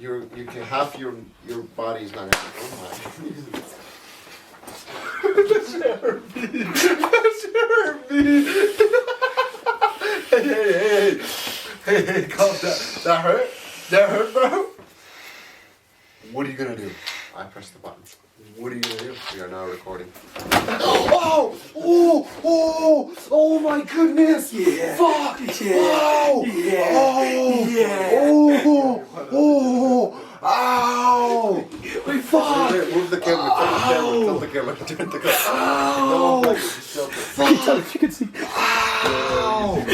you can half your body's not gonna. Oh my. That shit hurt me. That shit hurt me. Hey, calm down. That hurt? That hurt, bro? What are you gonna do? I pressed the button. What are you gonna do? We are now recording. Oh my goodness! Yeah. Fuck! Yeah. Wow! Yeah. Oh! Yeah. Oh! Ow! Wait, Fuck! Move the camera. Tilt the camera. Tilt the camera. Ow! Fuck! You can see. Ow!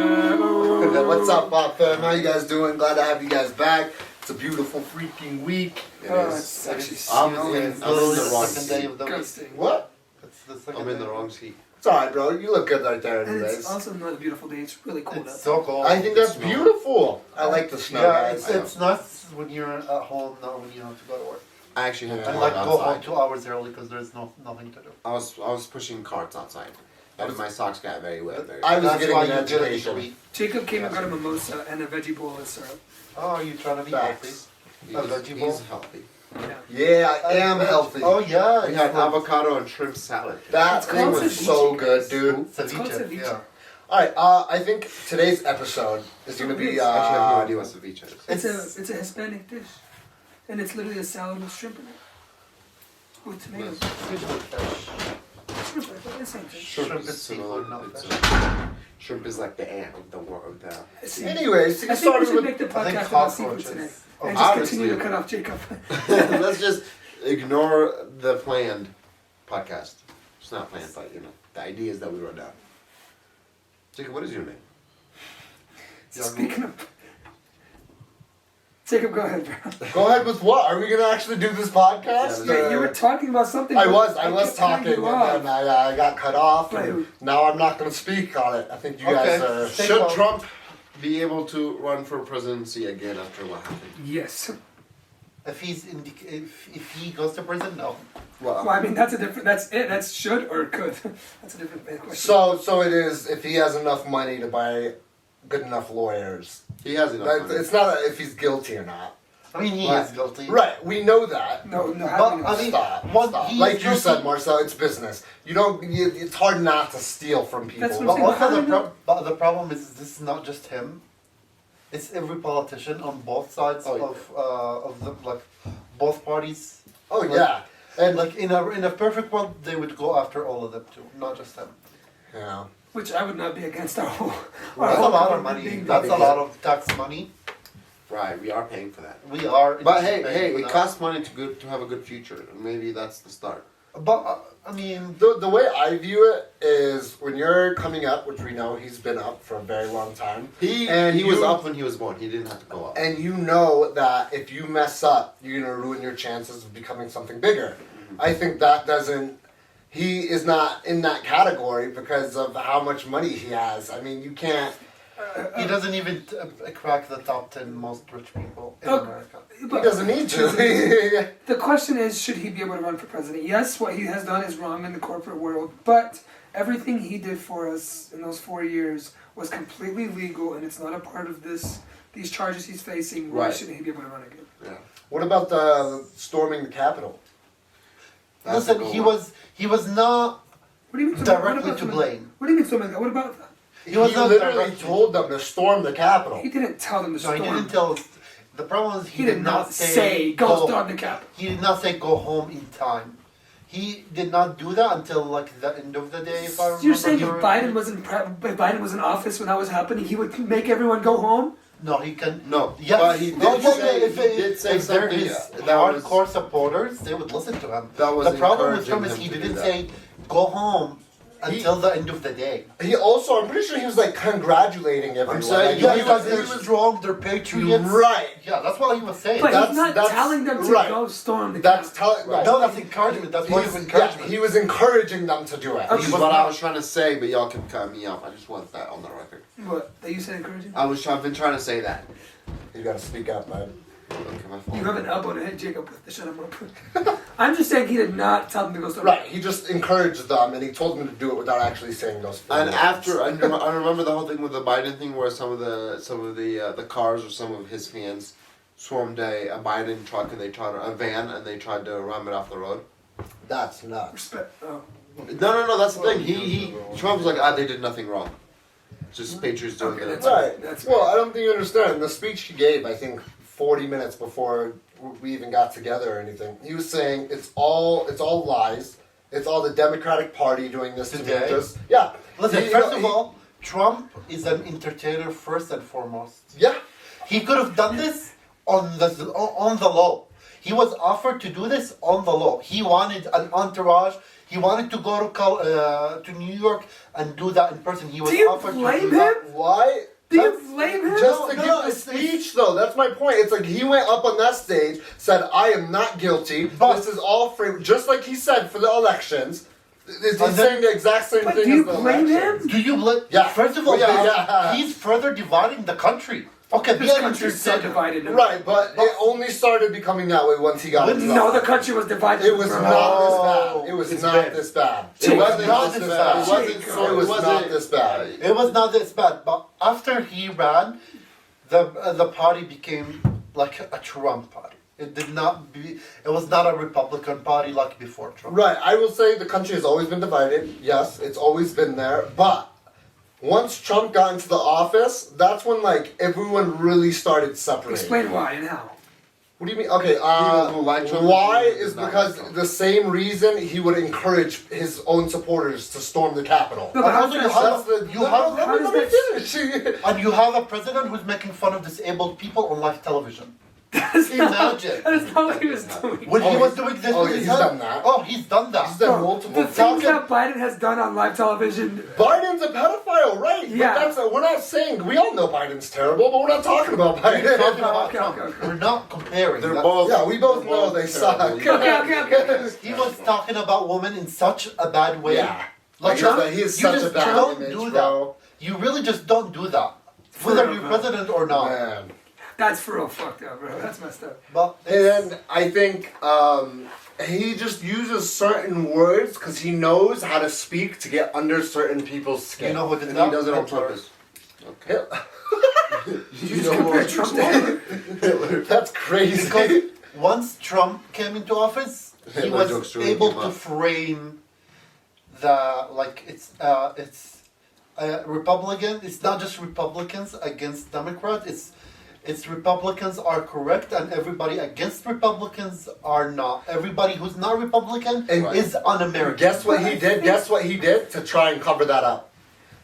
What's up, fam? How you guys doing? Glad to have you guys back. It's a beautiful freaking week. It's actually I'm in the wrong second day of the week. disgusting. What? It's the second I'm in day. the wrong seat. It's alright, bro. You look good right there, And anyways. it's also not a beautiful day. It's really cold It's out. so cold. I think that's Snow. beautiful. I like the snow, Yeah, guys. it's nice when you're at home, not when you have to go to work. I actually had to And walk like go home outside. 2 hours early because there's nothing to do. I was pushing carts outside, and my socks got very wet. I was That's getting why an you get it to education. eat. Jacob came and got a mimosa and a veggie bowl of syrup. Oh, are you trying to be Facts. He's, A veggie bowl? he's healthy. Yeah. Yeah, I am healthy. Oh yeah, We had avocado and shrimp salad. That It's thing called was ceviche, so guys. good, dude. It's called ceviche. ceviche. Yeah. Alright, I think today's episode is going to be... I actually have no idea what ceviche is. It's a Hispanic dish, and it's literally a salad with shrimp in it, with tomatoes. Fish with fish. Shrimp, I thought the same thing. Shrimp is similar. seafood, not It's, fish. shrimp is like the ant of the world. See, Anyways, to I get think we started should with... make the I think podcast about seafood cockroaches. today, Oh, and just honestly. continue to cut off Jacob. Let's just ignore the planned podcast. It's not planned, but the ideas that we wrote down. Jacob, what is your name? Speaking of, Jacob, go ahead, bro. Go ahead with what? Are we going to actually do this podcast? Yeah, You were talking about something. I but was kept cutting talking, you and off. then I got cut off, Right. and now I'm not going to speak on it. I think you Okay. guys are... Stay Should calm. Trump be able to run for presidency again after what happened? Yes. If if he goes to prison, no. Well, I mean, that's a different. That's it. That's should or could. That's a different question. So it is if he has enough money to buy good enough lawyers. He has enough money. It's not if he's guilty or not. I mean, he Right. is guilty. Right, we know that. No. But I mean, Stop. one, he Like is you guilty. said, Marcel, it's business. You don't. It's hard not to steal from people. That's what But I'm saying. also How do but the problem is this is not just him. It's every politician on both sides of the like both parties. Oh Like- yeah, And like in a perfect world, they would go after all of them too, not just him. yeah. Which I would not be against our whole. That's a lot of money. being That's a big. lot of tax money. Right, we are paying for that. We are. But hey, paying for it that. costs money to have a good future, and maybe that's the start. But I mean, The way I view it is when you're coming up, which we know he's been up for a very long time. He was up when he was born. He didn't have to go up. And you know that if you mess up, you're gonna ruin your chances of becoming something bigger. I think that doesn't. He is not in that category because of how much money he has. I mean, you can't. he doesn't even crack the top 10 most rich people in Okay. America. He But doesn't need to. the question is, should he be able to run for president? Yes, what he has done is wrong in the corporate world, but everything he did for us in those 4 years was completely legal, and it's not a part of these charges he's facing. Why Right. shouldn't he be able to run again? Yeah. What about the storming the Capitol? That's Listen, a good he one. was not What do you mean? directly to blame. What do you mean something like that? What about that? He was not literally directly- told them to storm the Capitol. He didn't tell them to No, storm. he didn't tell us. The problem is He did not say go storm the Capitol. He did not say go home in time. He did not do that until like the end of the day. If I remember You're saying if correctly. Biden was in office when that was happening, he would make everyone go home? No, he can. No, Yes. but he did No, yeah, say, yeah, he did say if they're something his that was hardcore supporters, they would listen to him. That was the problem with encouraging him is him he to do didn't that. say go home until the end of the day. He also, I'm pretty sure he was like congratulating everyone. saying, Like, Yeah, he because was- they're strong, they're patriots. right. Yeah, that's what he was saying. But That's- he's not that's- telling them to right. go storm the That's Capitol. telling. Right. No, that's encouragement. That's why He's- it's yeah, encouragement. he was encouraging them to do it. Okay. This is what I was trying to say, but y'all can cut me off. I just want that on the record. What? That you said encouraging? I've been trying to say that. You gotta speak up, man. Okay, my fault. You have an elbow to hit Jacob with to shut him up. I'm just saying he did not tell them to go start. Right, he just encouraged them and he told them to do it without actually saying those things. And after I remember the whole thing with the Biden thing, where some of the cars or some of his fans swarmed a Biden truck and they tried a van and they tried to ram it off the road. That's nuts. Respect. Oh. No. That's the thing. Trump was like, they did nothing wrong. Just Patriots doing Okay, their that's thing. Right. That's Well, I don't think you understand. In the speech he gave, I think 40 minutes before we even got together or anything, he was saying it's all lies. It's all the Democratic Party doing this to Today? make us. Yeah. Listen, He- first of he- all, Trump is an entertainer first and foremost. Yeah. He could have done this on the low. He was offered to do this on the low. He wanted an entourage. He wanted to go to New York and do that in person. He was Do you offered blame to do that. him? Why? Do you That's- blame him? Just to No, give the it's- speech, though. That's my point. It's like he went up on that stage, said, "I am not guilty. But- this is all free," just like he said for the elections. He's And then- saying the exact same But thing do you as the blame elections. him? Do you blame? Yeah. First of all, Yeah. he's further dividing the country. Okay, This be an country's so entertainer. divided now. Right, but it only started becoming that way once he got into No, the office. country was divided. It was bro. not this bad. It was It's not bad. this bad. Jake, It wasn't not this this bad. bad. It wasn't. Jake, It was not this bad. It was not this bad, but after he ran, the party became like a Trump party. It did not be. It was not a Republican party like before Trump. Right, I will say the country has always been divided. Yes, it's always been there. But once Trump got into the office, that's when like everyone really started separating. Explain why and how. What do you mean? Okay, People who like Trump why and people who is do not because like Trump. the same reason he would encourage his own supporters to storm the Capitol. No, but how Also, does you that- have- That's the, you no, have- let how me- does let me finish. And you have a president who's making fun of disabled people on live television. That's not- Imagine. That is not what he was doing. When he Oh, was he's- doing this oh, with his he's hand- done that. Oh, he's done that. He's done Bro, multiple the things times. that Biden has done on live television. Biden's a pedophile, right? Yeah. But that's we're not saying we all know Biden's terrible, but we're not talking about Biden. We're talking about Okay, Trump. okay, okay. We're not comparing. They're That- both. Yeah, we both they're know they suck. terrible. Okay. He was talking about women in such a bad way. Yeah. Like Because Trump, he is you such just a bad don't image, do bro. that. You really just don't do that. Whether real, you're bro. president or not. Man. That's for real fucked up, bro. That's messed up. But And I think he just uses certain words because he knows how to speak to get under certain people's skin. you know who did And that? he does it on Hitler. purpose. Okay. You just compare Trump to Hitler? That's crazy. Because once Trump came into office, he Hitler was jokes really able came to up. frame it's Republican. It's not just Republicans against Democrats. It's Republicans are correct and everybody against Republicans are not. Everybody who's not Republican And- is un-American. Guess what he did? Guess what he did to try and cover that up?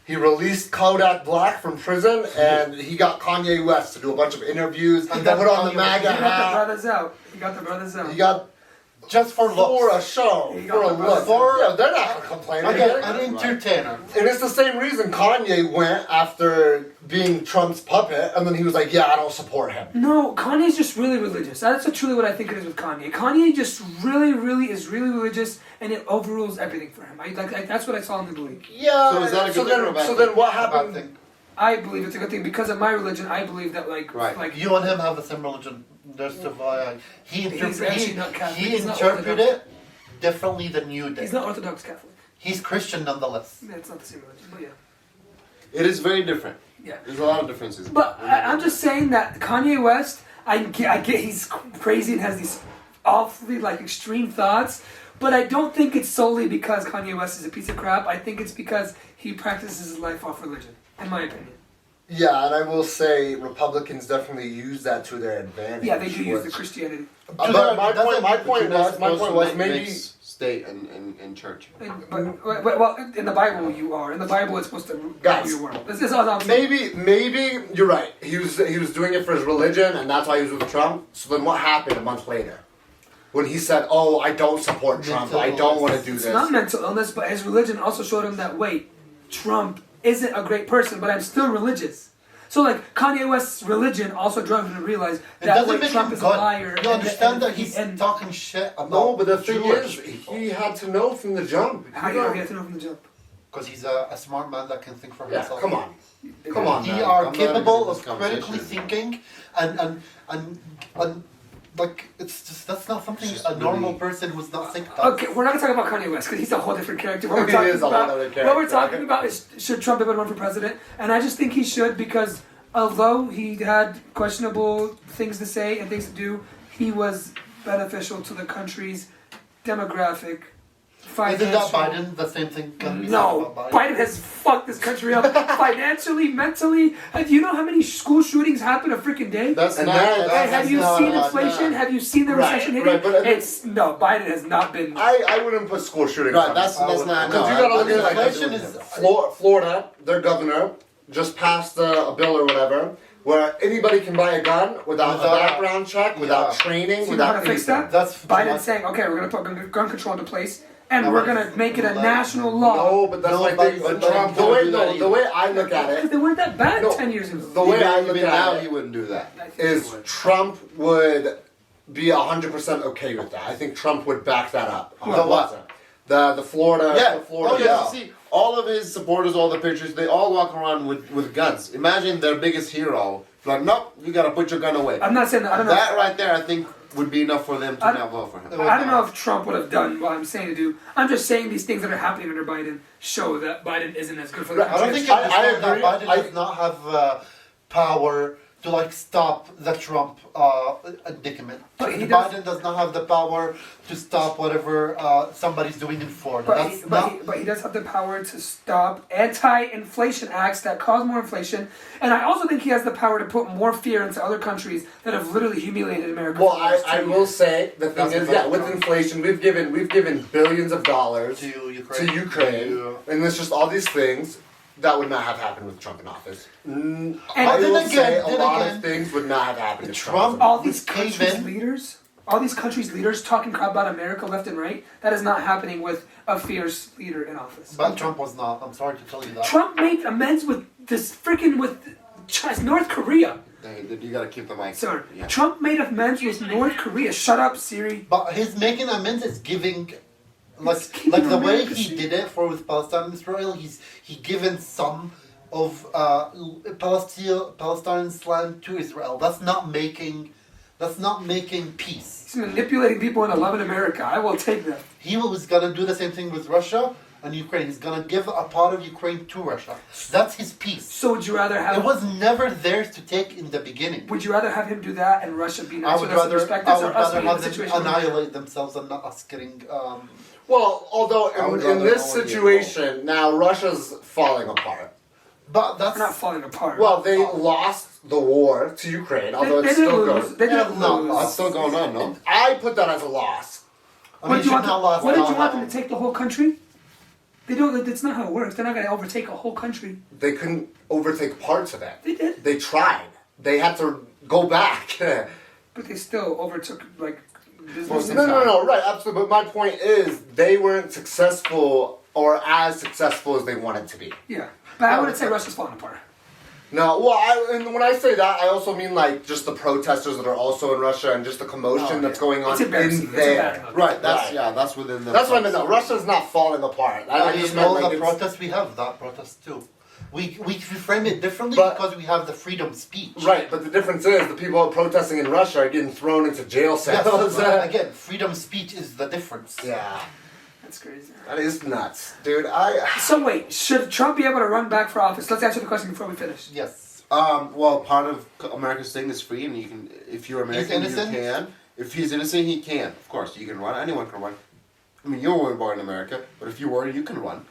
He released Kodak Black from prison, and he got Kanye West to do a bunch of interviews. And And then put on the Kanye- MAGA He got the hat. brothers out. He got the brothers out. He got Just for for a looks. show, He for got a the look. brothers. Yeah, they're not gonna complain. Again, Again. an entertainer. And it's the same reason Kanye went after being Trump's puppet, and then he was like, "Yeah, I don't support him." No, Kanye's just really religious. That's truly what I think it is with Kanye. Kanye just really is really religious, and it overrules everything for him. Like that's what I saw in the belief. Yeah. So is that a good thing or a bad so thing? then what Bad happened? thing. I believe it's a good thing because of my religion. I believe that Right. like You and him have the same religion. There's the why he He's actually not Catholic. he He's not interpreted Orthodox. it differently than you did. he's not Orthodox Catholic. He's Christian nonetheless. Yeah, it's not the same religion, but yeah, It is very different. yeah. There's a lot of differences. But I'm just saying that Kanye West, I get he's crazy and has these awfully like extreme thoughts, but I don't think it's solely because Kanye West is a piece of crap. I think it's because he practices his life off religion, in my opinion. Yeah, and I will say Republicans definitely use that to their advantage. Yeah, they do use the which- Christianity. But my point was maybe. State and church. Well, in the Bible you are. In the Bible it's supposed to rule Guys, your world. This is all I'm saying. Maybe you're right. He was doing it for his religion, and that's why he was with Trump. So then, what happened a month later, when he said, "Oh, I don't support Trump. I don't want to do It's this." not mental illness, but his religion also showed him that wait, Trump isn't a great person, but I'm still religious. So like Kanye West's religion also drove him to realize It that doesn't wait, make Trump him is good. a liar. You understand that he's and talking shit about No, but the thing Jewish is, people. he had to know from the jump. how do you know he had to know from the jump? because he's a smart man that can think for Yeah, himself. come on. Come on, He man. are I'm not capable agreeing of with this conversation. critically thinking and like it's just that's not something It's a just normal really- person who's not sick does. Okay, we're not gonna talk about Kanye West because he's a whole different character. What we're He talking is a whole about, other what we're character. talking about is should Trump be able to run for president? And I just think he should because although he had questionable things to say and things to do, he was beneficial to the country's demographic, Isn't that financial. Biden the same thing can be said No, about Biden has fucked this country up financially, mentally. Do you know how many school shootings happen a freaking day? That's And not. that- that's Hey, have you not seen about inflation? that. Have you seen the Right, recession hitting? right, but- It's no, Biden has not been. I wouldn't put school shootings Right, on that's it. not. Because No, you gotta I- look at it like inflation this. is- Florida, their governor, just passed a bill or whatever where anybody can buy a gun without a Without- background check, without Yeah. training, So you know how without to fix anything. that? That's Biden's saying, okay, we're gonna put gun control into place, and we're gonna make it a Like, national law. No, but that's my Nobody- thing. but Trump The won't way, do that no, the either. way I look at Because it, they weren't that bad No, 10 years ago. the way I look Even now, at he it wouldn't do that. is Trump would be 100% okay with that. I think Trump would back that up. The what? The Florida. Yeah. The Florida. Oh yeah. See, all of his supporters, all the pictures, they all walk around with guns. Imagine their biggest hero. Like, nope, you gotta put your gun away. I'm not saying that. I don't know. That right there, I think, would be enough for them to I- now vote for him. I don't know if Trump would have done what I'm saying to do. I'm just saying these things that are happening under Biden show that Biden isn't as good for the Right, I don't country. think you I understand that agree. Biden I- does not have power to like stop the Trump predicament. But he does- Biden does not have the power to stop whatever somebody's doing in Florida. But That's he, not. but he does have the power to stop anti-inflation acts that cause more inflation, and I also think he has the power to put more fear into other countries that have literally humiliated America. Well, for the last I 2 will years. say the thing That's is, a yeah, better with point. inflation, we've given billions of dollars To to Ukraine, and it's just all these things that would not have happened with Trump in office. And I then will again- say a then lot again, of things would not have happened if Trump- Trump. all these With cave countries' in. leaders, all these countries' leaders talking crap about America left and right. That is not happening with a fierce leader in office. But Trump was not. I'm sorry to tell you that. Trump made amends with this freaking with North Korea. You gotta keep the mic. Sir, Yeah. Trump made amends with North Korea. Shut up, Siri. But his making amends is giving, like It's keeping like the way America he safe. did it for with Palestine and Israel. He given some of Palestine's land to Israel. That's not making peace. He's manipulating people into loving America. I will take that. He was gonna do the same thing with Russia and Ukraine. He's gonna give a part of Ukraine to Russia. That's his peace. So would you rather have? It was never theirs to take in the beginning. Would you rather have him do that and Russia be I nice would with us and rather, respect I us, would or us rather be in a have them situation where- annihilate themselves and not us getting. Well, although I would in rather this no one be situation now Russia's falling apart. But that's We're not falling apart. Well, they lost the war to Ukraine, although they it's didn't still lose. going. They didn't no, lose. That's still going on, no? I put that as a loss. I What mean, did you want? should not last What did you long. want them to take the whole country? They don't. That's not how it works. They're not going to overtake a whole country. They couldn't overtake parts of it. They did, They tried. They had to go back. but they still overtook like No, business. right, absolutely. But my point is, they weren't successful or as successful as they wanted to be. Yeah, but I wouldn't say Russia's falling apart. No, well, and when I say that, I also mean like just the protesters that are also in Russia and just the commotion Oh, that's yeah. going on It's embarrassing. in It's there. embarrassing. Right, that's Right. yeah, that's within the. That's what I meant. No, Russia's not falling apart. I In just meant all like the it's, protests we have, that protest too. We frame it differently But- because we have the freedom of speech. right, but the difference is the people protesting in Russia are getting thrown into jail Yes, cells. but again, freedom of speech is the difference. Yeah, That's crazy. that is nuts, dude. So wait, should Trump be able to run back for office? Let's answer the question before we finish. Yes. Well, part of America's thing is free, and you can, if you're American, you innocent? can. If he's innocent, he can. Of course, you can run. Anyone can run. I mean, you weren't born in America, but if you were, you can run.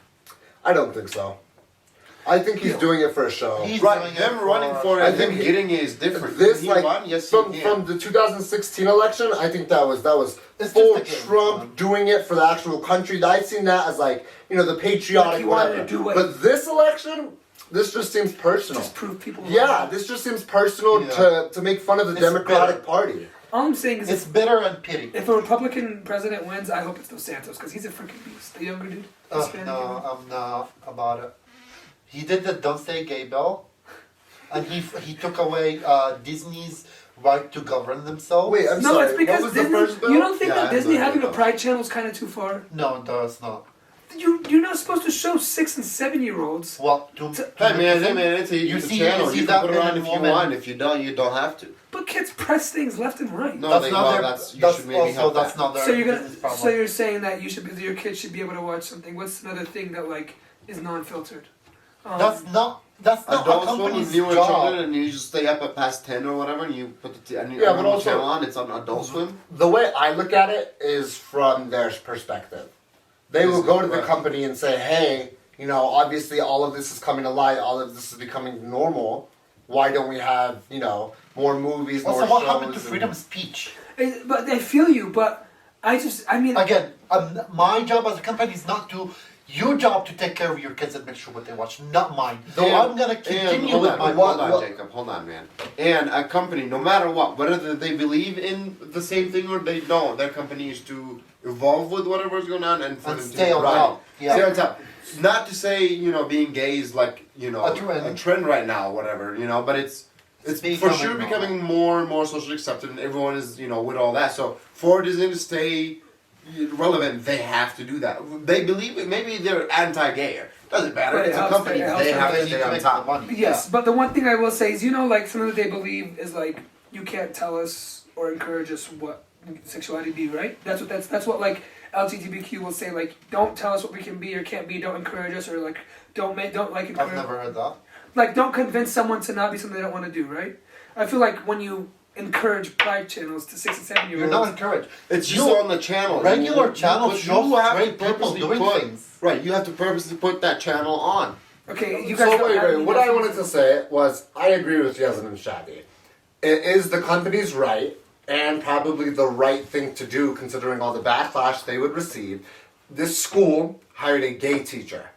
I don't think so. I think he's doing it for a show. He's Right, doing him it running for I it, think him he- getting it is different. This Can he like run? Yes, from he can. from the 2016 election, I think that was It's full just a game, Trump man. doing it for the actual country. I've seen that as like the patriotic Like he wanted whatever. to do what- But this election, this just seems personal. Just prove people. Yeah, this just seems personal Yeah. to make fun of the It's Democratic bitter. Party. All I'm saying is, It's bitter and pity. if a Republican president wins, I hope it's Dos Santos because he's a freaking beast. The younger dude. Hispanic No, dude. I'm not about it. He did the "Don't Say Gay" bill, and he took away Disney's right to govern themselves. Wait, I'm No, sorry. it's because what was the Disney. first bill? You don't think Yeah, that I Disney know having a that. Pride channel is kind of too far? No, that's not. You're not supposed to show 6 and 7-year-olds. Well, Hey man, it's a You YouTube see- channel. you see You that can put it men on and if you women- want. If you don't, you don't have to. But kids press things left and right. No, that's they, not well, their. that's you That's should maybe also help that's that. not their So you're business gonna, problem. so you're saying that your kids should be able to watch something. What's another thing that like is non-filtered? That's not a Adults Swim company's with newer job. children, and you just stay up at past 10 or whatever, and you put the and you Yeah, put but the also- channel on. It's on Adult Swim. The way I look at it is from their perspective. They will go to the Right. company and say, hey, you know, obviously all of this is coming to light, all of this is becoming normal. Why don't we have, you know, more movies, more Also, what shows? happened to and- freedom of speech? But they feel you. But I mean, Again, my job as a company is not to. Your job to take care of your kids and make sure what they watch, not mine. So I'm gonna continue hold with on, my hold on, what- Jacob. Hold on, man. And a company, no matter what, whether they believe in the same thing or they don't, their company is to evolve with whatever's going on and for And them stay to on right. top. Yeah. Stay on top. Not to say being gay is like A trend. right now, whatever but it's for becoming sure normal. becoming more and more socially accepted, and everyone is with all that. So for Disney to stay relevant, they have to do that. They believe it. Maybe they're anti-gay. Doesn't matter. But it It's a helps company. them- it They helps have They to need stay to on make top. the money. yes. But the one thing I will say is, like something that they believe is like you can't tell us or encourage us what sexuality be, right? That's what like LGBTQ will say. Like, don't tell us what we can be or can't be. Don't encourage us or like don't like encourage. I've never heard that. Like, don't convince someone to not be something they don't want to do, right? I feel like when you encourage pride channels to 6 and 7-year-olds, You're not encouraged. It's just You- on the channel. regular channels show you have to straight people purposely doing put, things. Right, you have to purposely put that channel on. okay, you guys. So don't have wait, any what I nothing- wanted to say was I agree with Yazan and Shadi. It is the company's right and probably the right thing to do considering all the backlash they would receive. This school hired a gay teacher.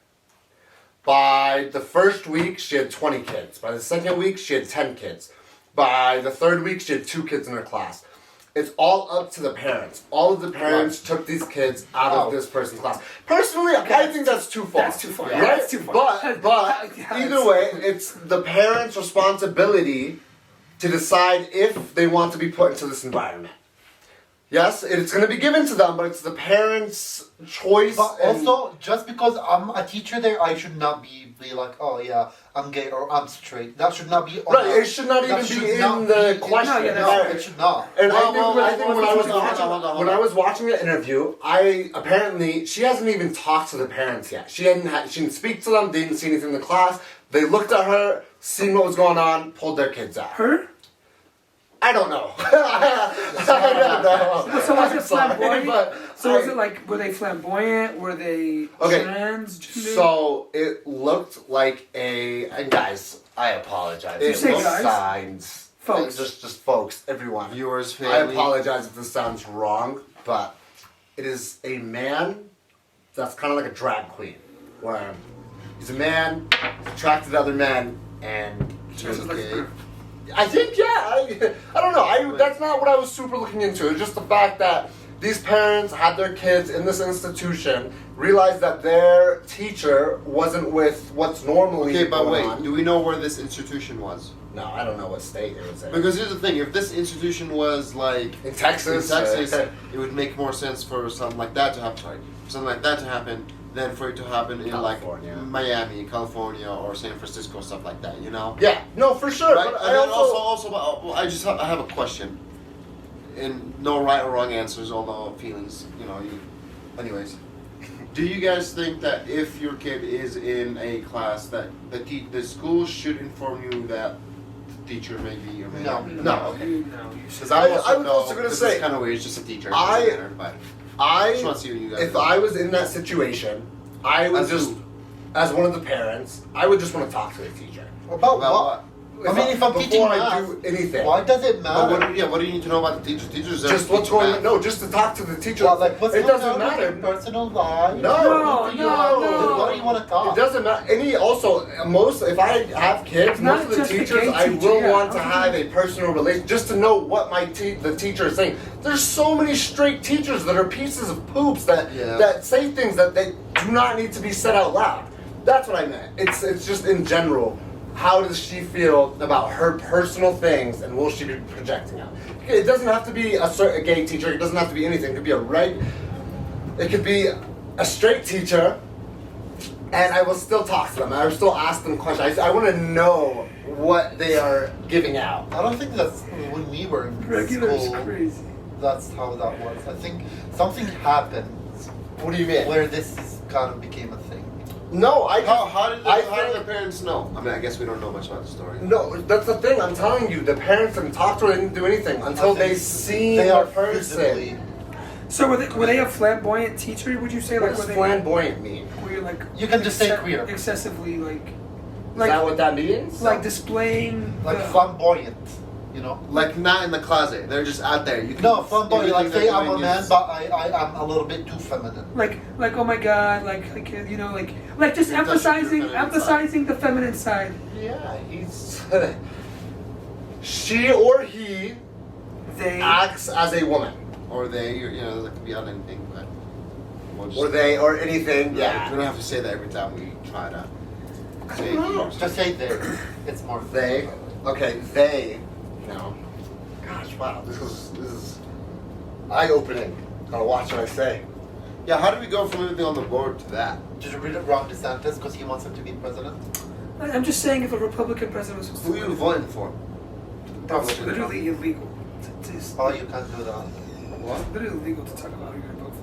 By the first week, she had 20 kids. By the second week, she had 10 kids. By the third week, she had 2 kids in her class. It's all up to the parents. All of the parents took these kids out of this person's class. Personally, I think that's too far. That's too far. Right? Yeah, that's too far. But Yeah, either way, it's the parents' responsibility to decide if they want to be put into this environment. Yes, it's going to be given to them, but it's the parents' choice. But and- also, just because I'm a teacher there, I should not be like, oh yeah, I'm gay or I'm straight. That should not be. Right, it should not that even should be not in the be question. No, yeah, that's Right. right. It should not. And Well, I think when I was hold on, watching hold on. when I was watching the interview, apparently she hasn't even talked to the parents yet. She didn't speak to them. They didn't see anything in the class. They looked at her, seen what was going on, pulled their kids out. Her? I don't know. I don't know. So was it I'm sorry, flamboyant? but So was I- it like, were they flamboyant? Were they Okay, transgender? So it looked like and guys, I apologize. You It say looked guys? signs. Folks. Just folks, everyone. Viewers, I family. apologize if this sounds wrong, but it is a man that's kind of like a drag queen, where he's a man, he's attracted to other men, and Just gay. I think I don't know. That's not what I was super looking into. It's just the fact that these parents had their kids in this institution, realized that their teacher wasn't with what's normally Okay, but going wait. on. Do we know where this institution was? No, I don't know what state it was in. Because here's the thing: if this institution was like In Texas, it would make more sense for something like that to happen. Sorry, for something like that to happen than for it to happen in California. like Miami, California, or San Francisco, stuff like that. Yeah, no, for sure. Right? But And I then also I have a question, and no right or wrong answers, although feelings, anyways. Do you guys think that if your kid is in a class that the school should inform you that the teacher may be or may No. not be? No, okay. No, you should. Because I was also gonna say- kind of weird. It's just a teacher. It I- doesn't matter, but I just want to see what you guys. if think. I was in that situation, I would As just, who? as one of the parents, I would just want to talk to the teacher. About About what? what? I mean, if I'm teaching before I math, do anything, why does it But matter? what do you need to know about the teacher? Teachers just what's going on. No, just to talk to the teacher. Well, like, what's it going doesn't on with matter. your personal life? No, No, Do you no, want- no. What do you want to talk? It doesn't matter. If I have kids, Not most of the just the teachers, gay I teacher, will yeah. want to have a personal relation, just to know what the teacher is saying. There's so many straight teachers that are pieces of poops that Yeah. that say things that they do not need to be said out loud. That's what I meant. It's just in general. How does she feel about her personal things, and will she be projecting out? It doesn't have to be a gay teacher. It doesn't have to be anything. It could be it could be a straight teacher and I will still talk to them. I will still ask them questions. I want to know what they are giving out. I don't think that's when we were in Regular is school. crazy. That's how that was. I think something happened What do you mean? where this kind of became a thing. No, How did I the think- parents know? I mean, I guess we don't know much about the story. No, that's the thing. I'm telling you, the parents didn't talk to her, didn't do anything until I think they seen they the are person. visibly. So were they a flamboyant teacher? Would you say What like does were they flamboyant mean? queer like? You can just say queer. Excessively like Is that what that means? like displaying Like the- flamboyant, you know? Like not in the closet. They're just out there. You can, No, flamboyant, like everything say they're I'm a doing man, is- but I'm a little bit too feminine. like oh my god like you know like just You're touching your emphasizing feminine the feminine side. Yeah, he's. She or he They acts as a woman, or they, you know, that could be on anything, but we'll just- or they, or anything. We Yeah, don't have to say that every time we try to say don't know. he or Just say they. It's more they. Okay, they. No. Gosh, wow, this is eye-opening. Gotta watch what I say. Yeah, how do we go from everything on the board to that? Did you read it wrong, DeSantis, because he wants him to be president? I'm just saying if a Republican president was supposed Who to you win, voting for? that's Republican. literally illegal. Oh, you can't do that. What? It's literally illegal to talk about who you're gonna vote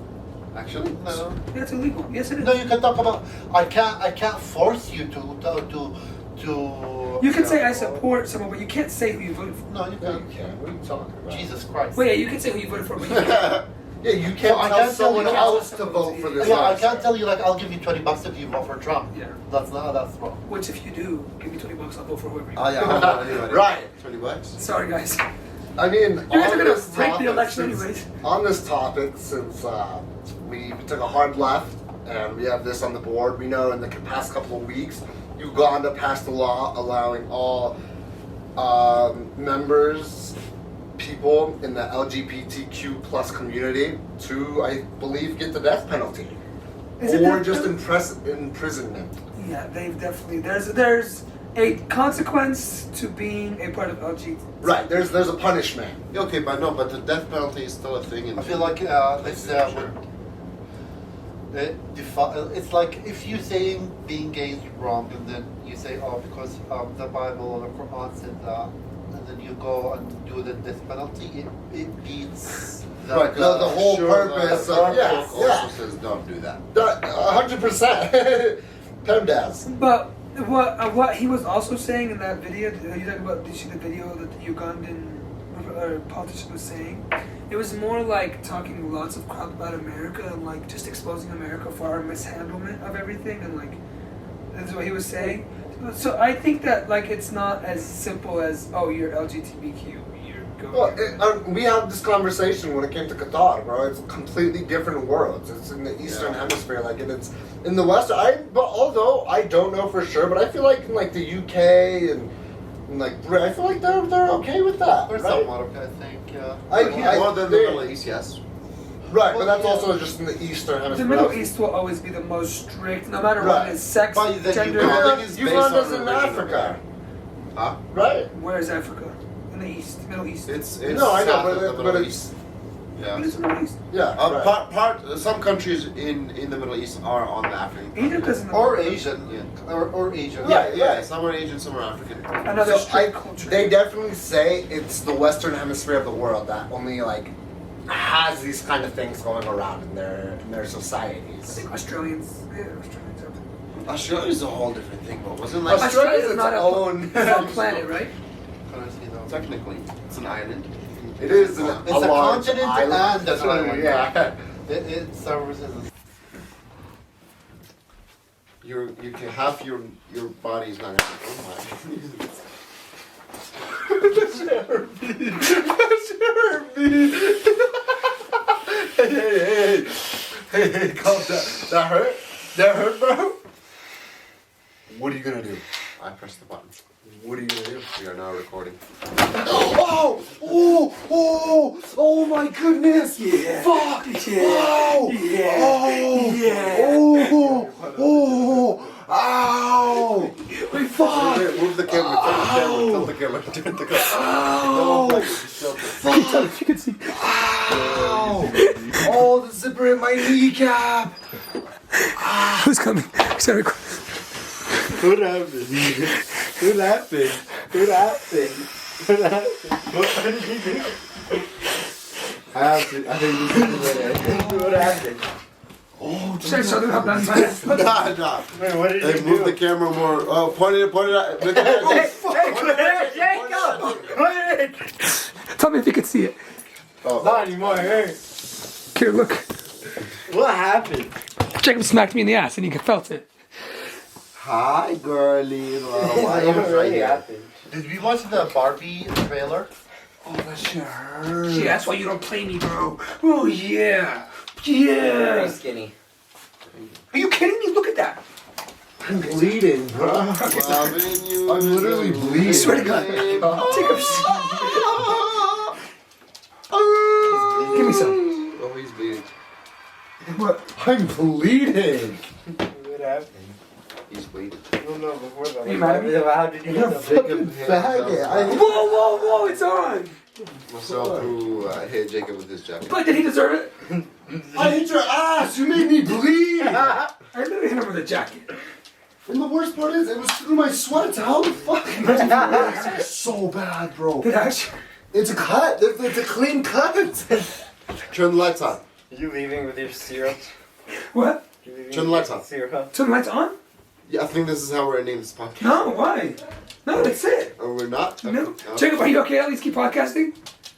for. Actually? No. Yeah, it's illegal. Yes, it is. No, you can talk about. I can't force you to. You can say I support someone, but you can't say who you voted for. No, you No, you can't. can't. What are you talking about? Jesus Christ. Well, yeah, you can say who you voted for, but you can't. Yeah, you can't I tell can't tell someone you- else to vote for this. Yeah, I nonsense. can't tell you like I'll give you $20 if you vote for Trump. Yeah. That's wrong. Which, if you do, give me $20, I'll vote for whoever you Oh want. yeah, hold on, anyway. Right. $20. Sorry, guys. I mean, You guys are on gonna this break topic, the election since- anyways. On this topic, since we took a hard left and we have this on the board, we know in the past couple of weeks, Uganda passed a law allowing all members, people in the LGBTQ plus community to, I believe, get the death penalty Is it or that- just imprisonment. Yeah, they've definitely. There's a consequence to being a part of LG. Right. There's a punishment. Okay, but no, but the death penalty is still a thing. In I feel like places, it's sure. it's like if you saying being gay is wrong and then you say because the Bible or the Quran said that and then you go and do the death penalty it beats the, Right, the whole purpose The of- book yeah, also yeah. says don't do that. 100%. PEMDAS. But what he was also saying in that video, you talking about? Did you see the video that the Ugandan politician was saying? It was more like talking lots of crap about America and like just exposing America for our mishandlement of everything and like that's what he was saying. So I think that like it's not as simple as you're LGBTQ, you're going. Well, we had this conversation when it came to Qatar, bro. It's completely different worlds. It's in the Eastern Hemisphere, like, and it's in the West. But although I don't know for sure, but I feel like in like the UK and like I feel like they're okay with that, Or right? somewhat okay, I think. More than the they- Middle East, yes. Right, but Well, that's yeah. also just in the Eastern Hemisphere. The Middle East will always be the most strict, no matter Right. what is sex, But then gender. Everything is based on Uganda's in religion, Africa, Huh? right? Where is Africa? In the East, Middle East. It's No, I know, south but of the it- Middle but East. It Yeah. is the Middle East. Yeah, right. Some countries in the Middle East are on the African. Egypt is in the Or Middle East. Asian. Yeah. Or Asian. Right. Yeah, some are Asian, some are African. Another So strict culture. they definitely say it's the Western Hemisphere of the world that only like has these kind of things going around in their I societies. think Australians have. Australia's a whole different thing, but wasn't like Australia's Australia's its not own. It's not a planet, right? Can I see that? technically it's an island. It is It's a a large continent island. and an island. Yeah. It serves as a You can half your body's not gonna. Oh my. Hey, calm down. That hurt? That hurt, bro? What are you gonna do? I pressed the button. What are you gonna do? We are now recording. Oh! Oh! Oh! Oh my goodness! Yeah. Fuck! Yeah. Oh! Yeah. Oh! Yeah. Oh! Oh! Ow! Fuck! Move the camera. Tilt the camera. Tilt the camera. Ow! You can see. Ow! Oh, the zipper in my kneecap! Who's coming? Sorry. What happened? What happened? What happened? What happened? What did he do? I think this is what happened. Should I show them how bad mine is? Nah. Wait, what did Hey, he move do? the camera more. Oh, point it at. Look at that. Hey, Jacob! Tell me if you can see it. Not anymore, hey. Here, look. What happened? Jacob smacked me in the ass and he felt it. Hi, girlie. Why What you right really here? happened? Did we watch the Barbie trailer? Oh, that shit hurt. Yeah, that's why you don't play me, bro. Oh, yeah. Yeah. Very skinny. Are you kidding me? Look at that. I'm bleeding, bro. Loving you. I'm literally bleeding. Swear to God. Jacob, give me some. Oh, he's bleeding. What? I'm bleeding. What happened? He's bleeding. I don't know before that. Are you mad at me? How did you You're know? a fucking faggot. Whoa, it's on. Marcel who hit Jacob with his jacket. But did he deserve it? I hit your ass. You made me bleed. I literally hit him with a jacket. And the worst part is, it was through my sweats. How the fuck? It's so bad, bro. Did I actually? It's a cut. It's a clean cut. Turn the lights on. You leaving with your syrup? What? You leaving Turn the with lights your on. Syrup? Turn the lights on? Yeah, I think this is how we're ending this podcast. No, why? No, that's it. Or we're not? No. Okay. Jacob, are you okay? At least keep podcasting?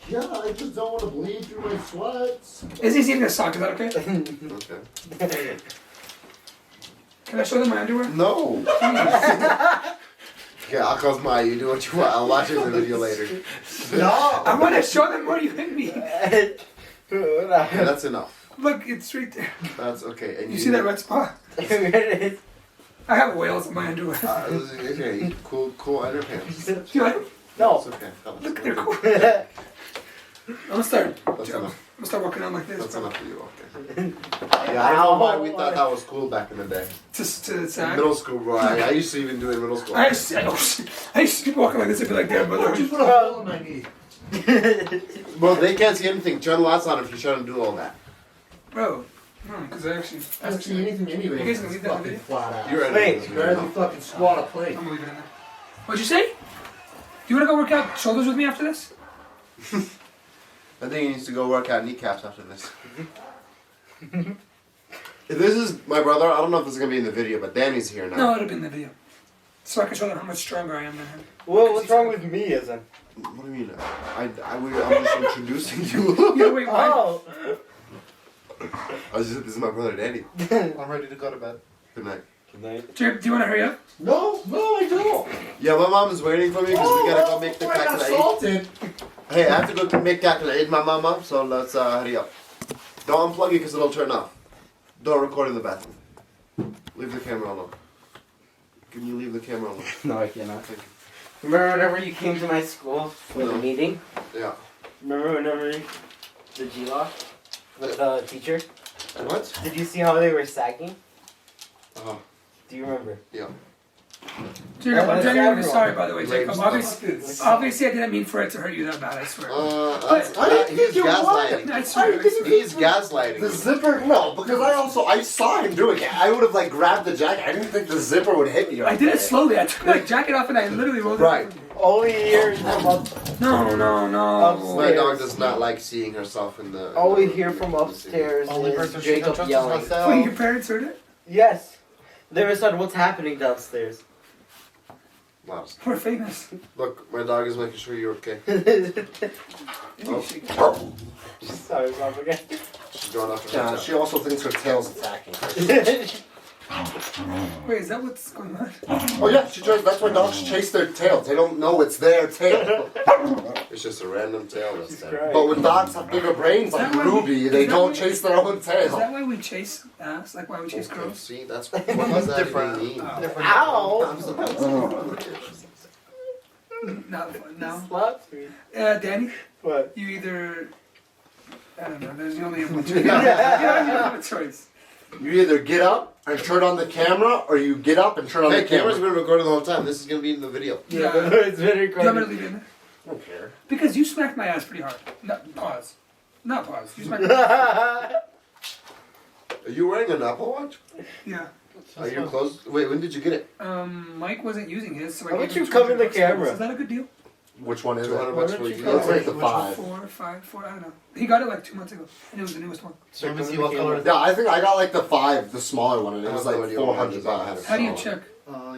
Yeah, I just don't want to bleed through my sweats. Is he eating a sock? Is that okay? Okay. Can I show them my underwear? No. Yeah, I'll close my eye. You do what you want. I'll watch it in the video later. No. I want to show them where you hit me. What Yeah, happened? that's enough. Look, it's right there. That's okay. And You see that red spot? I have whales in my underwear. Okay, cool underpants. Do you like them? No. It's okay. Look, they're cool. I'm gonna start. That's I'm enough. gonna start walking out like this. That's enough for you. Okay. Yeah, I don't know why we thought that was cool back in the day. To sag. Middle school, bro. I used to even do it in middle school. I used to see people walking like this and be like, damn, brother. Just put a hole in my knee. Well, they can't see anything. Turn the lights on if you're trying to do all that. Bro, no, because I actually. I don't see anything anyway. You guys gonna leave that in the Fucking video? flat ass. You're Wait, I'd rather fucking squat a plate. I'm gonna leave it in there. What'd you say? Do you wanna go work out shoulders with me after this? I think he needs to go work out kneecaps after this. If this is my brother, I don't know if this is gonna be in the video, but Danny's here now. No, it'll be in the video. So I can show them how much stronger I am than him. Well, what's wrong with me, Yazan? What do you mean? I'm just introducing you. Yeah, wait, why? Oh! This is my brother Danny. I'm ready to go to bed. Good night. Good night. Jacob, do you wanna hurry up? No, I don't. Yeah, my mom is waiting for me because we gotta go make the I got calculate. assaulted. Hey, I have to go make calculate my mama, so let's hurry up. Don't unplug it because it'll turn off. Don't record in the bathroom. Leave the camera alone. Can you leave the camera alone? No, I cannot. Thank Remember whenever you came to my school for the No. meeting? you. Yeah. Remember whenever the G-Law with the teacher? What? Did you see how they were sagging? Uh-huh. Do you remember? Yeah. Jacob, I'm that's genuinely everyone. sorry, by the way, Jacob. Ladies. Obviously, I didn't mean for it to hurt you that bad, I swear. I didn't He's think you gaslighting. would. I swear. He's The gaslighting. zipper, no, because I saw him doing it. I would have like grabbed the jacket. I didn't think the zipper would hit me. I did it slowly. I took my jacket off and I literally rolled Right. it. Only here from No. My dog does not like seeing herself in the. all we hear from upstairs Only is person she can Jacob trust is yelling. myself. Wait, your parents heard it? Yes. They were said, what's happening downstairs? Wow. We're famous. Look, my dog is making sure you're okay. Oh. Sorry, Bob, again. She's going off her Yeah, head. she also thinks her tail's attacking. Wait, is that what's going on? Oh yeah, she tries. That's why dogs chase their tails. They don't know it's their tail. It's just a random tail that's there. But when dogs have bigger brains like Is that why we- Ruby, is they that don't why- chase their own Is that tail. why we chase ass? Like why we chase Okay, girls? see, that's what does that even mean? Ow! No. Slapped me. Danny, What? you either. I don't know. There's only one choice. You don't have a choice. You either get up and turn on the camera, or you get up and turn on Hey, the camera's camera. been recording the whole time. This is gonna be in the video. Yeah. It's very Do you want me to crowded. leave it in there? I don't care. Because you smacked my ass pretty hard. No, pause. Not pause. You smacked my ass. Are you wearing an Apple Watch? Yeah. Are you close? Wait, when did you get it? Mike wasn't using his, so I How gave about him you cover the $200 camera? Is that a good deal? Which one is it? $200 Why for don't you. you Let's go take the with 5. 4, I don't know. He got it like 2 months ago, and it was the newest one. So let me see what color. Yeah, I think I got like the 5, the smaller one, and it was like $400 $400. How do you check?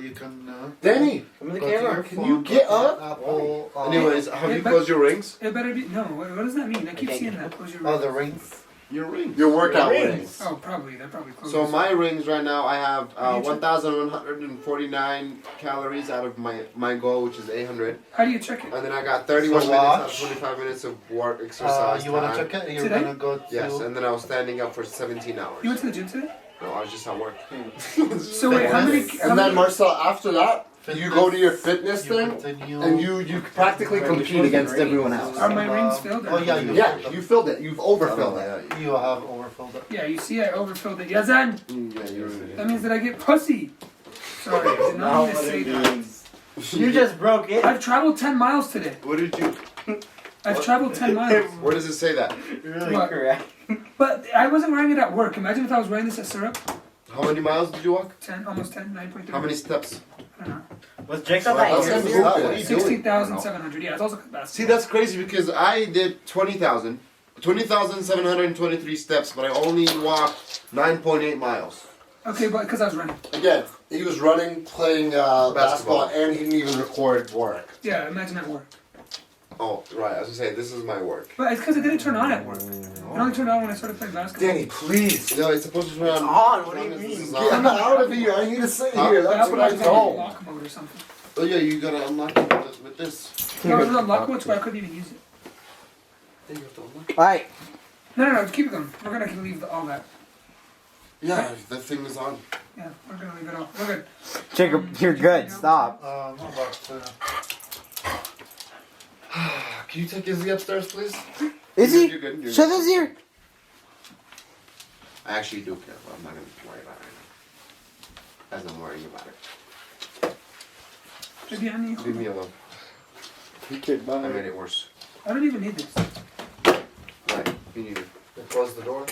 You can. Danny, Come in the go to your camera. Can phone, you go get to up? Apple. anyways, have Hey, you but- closed your rings? It better be no. What does that mean? I keep Okay. seeing that. Close your Oh, the rings. rings. Your rings. Your workout Your rings. rings. Oh, probably. That probably closes. So my rings right now, I have How do you check? 1,149 calories out of my goal, which is 800. How do you check it? And then I got 31 So minutes out of watch. 25 minutes of work exercise You want time. to check it? You're Today? gonna go to. Yes, and then I was standing up for 17 hours. You went to the gym today? No, I was just at work. So wait, how many? How And then many Marcel, after that, you go to your fitness You thing, continue. and you practically compete against everyone else. are my rings filled? Or Oh yeah, you. Yeah, you filled it. You've overfilled it. You have overfilled it. Yeah, you see, I overfilled it. Yazan. Yeah, you're. That means that I get pussy. Sorry, I did not mean to say that. You just broke it. I've traveled 10 miles today. What did you? I've traveled 10 miles. Where does it say that? Really What? correct. But I wasn't wearing it at work. Imagine if I was wearing this at syrup. How many miles did you walk? 10, almost 10, 9.3. How many steps? I don't know. Was Jacob Well, at that's yours? gonna be here? what are you doing? 16,700. Yeah, it's also basketball. See, that's crazy because I did 20,723 steps, but I only walked 9.8 miles. Okay, but because I was running. Again, he was running, playing basketball, and he didn't even record work. Yeah, imagine at work. Oh, right. I was gonna say this is my work. But it's because it didn't turn on at work. It only turned on when I started playing basketball. Danny, please. No, it's supposed to turn on. on, what do you This mean? is Get on. out of here. I need to sit Huh? here. But That's what what I I told told. lock mode or something. Oh yeah, you gotta unlock it with this. No, it was on lock mode, so I couldn't even use it. Then you have to unlock it. Alright. No, keep it going. We're gonna leave all that. Yeah, the thing is on. Yeah, we're gonna leave it all. We're good. Jacob, you're good. Stop. I'm about to. Can you take Izzy upstairs, please? Is You're he? good, you're good. Shut his ear. I actually do care, but I'm not gonna worry about it. As I'm worrying about it. Maybe I need. Leave me alone. Okay, I made it worse. I don't even need this. Right, me neither. Close the door.